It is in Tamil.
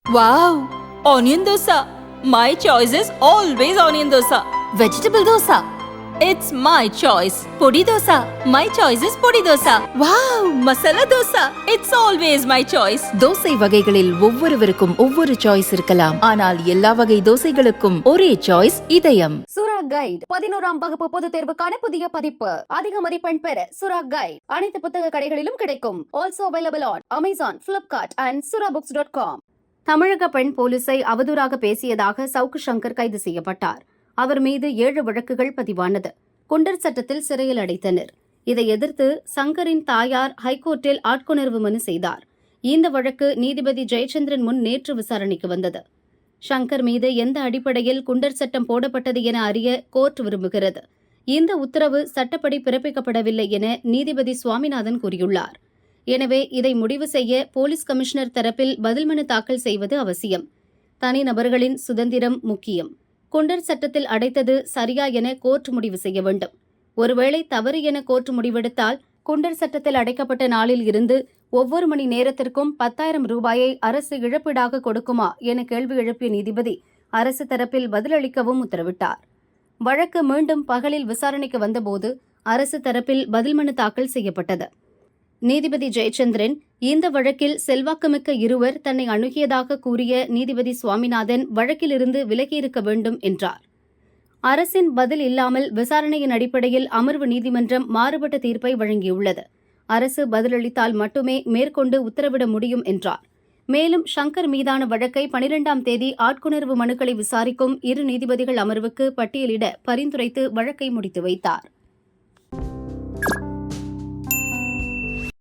Wow! Onion dosa. My choice is always onion dosa. Vegetable dosa. It's my choice. Podi dosa. My choice is podi dosa. Wow! Masala dosa. It's always my choice. Dosa வகைகளில் ஒவ்வொருவருக்கும் ஒவ்வொரு சாய்ஸ் இருக்கலாம். ஆனால் எல்லா வகை தோசைகளுக்கும் ஒரே சாய்ஸ் இதயம். சுரா கைட் 11ஆம் வகுப்பு பொதுத் தேர்வுக்கான புதிய பதிப்பு. அதிக மதிப்பெண் பெற சுரா கைட் அனைத்து புத்தக கடைகளிலும் கிடைக்கும். Also available on Amazon, Flipkart and surabooks.com. தமிழக பெண் போலீஸை அவதூறாக பேசியதாக சவுக்கு சங்கர் கைது செய்யப்பட்டார். அவர் மீது 7 வழக்குகள் பதிவானது. குண்டர் சட்டத்தில் சிறையில் அடைத்தனர். இதை எதிர்த்து சங்கரின் தாயார் ஹைகோர்ட்டில் ஆட்கொணர்வு மனு செய்தார். இந்த வழக்கு நீதிபதி ஜெயச்சந்திரன் முன் நேற்று விசாரணைக்கு வந்தது. சங்கர் மீது எந்த அடிப்படையில் குண்டர் சட்டம் போடப்பட்டது என அறிய கோர்ட் விரும்புகிறது. இந்த உத்தரவு சட்டப்படி பிறப்பிக்கப்படவில்லை என நீதிபதி சுவாமிநாதன் கூறியுள்ளார். எனவே இதை முடிவு செய்ய போலீஸ் கமிஷனர் தரப்பில் பதில் மனு தாக்கல் செய்வது அவசியம். தனிநபர்களின் சுதந்திரம் முக்கியம். குண்டர் சட்டத்தில் அடைத்தது சரியா என கோர்ட் முடிவு செய்ய வேண்டும். ஒருவேளை தவறு என கோர்ட் முடிவெடுத்தால் குண்டர் சட்டத்தில் அடைக்கப்பட்ட நாளில் இருந்து ஒவ்வொரு மணி நேரத்திற்கும் 10,000 ரூபாயை அரசு இழப்பீடாக கொடுக்குமா என கேள்வி எழுப்பிய நீதிபதி அரசு தரப்பில் பதிலளிக்கவும் உத்தரவிட்டார். வழக்கு மீண்டும் பகலில் விசாரணைக்கு வந்தபோது அரசு தரப்பில் பதில் மனு தாக்கல் செய்யப்பட்டது. நீதிபதி ஜெயச்சந்திரன் இந்த வழக்கில் செல்வாக்குமிக்க இருவர் தன்னை அணுகியதாக கூறிய நீதிபதி சுவாமிநாதன் வழக்கிலிருந்து விலகியிருக்க வேண்டும் என்றார். அரசின் பதில் இல்லாமல் விசாரணையின் அடிப்படையில் அமர்வு நீதிமன்றம் மாறுபட்ட தீர்ப்பை வழங்கியுள்ளது. அரசு பதிலளித்தால் மட்டுமே மேற்கொண்டு உத்தரவிட முடியும் என்றார். மேலும் சங்கர் மீதான வழக்கை 12ஆம் தேதி ஆட்கொணர்வு மனுக்களை விசாரிக்கும் 2 நீதிபதிகள் அமர்வுக்கு பட்டியலிட பரிந்துரைத்து வழக்கை முடித்து வைத்தார்.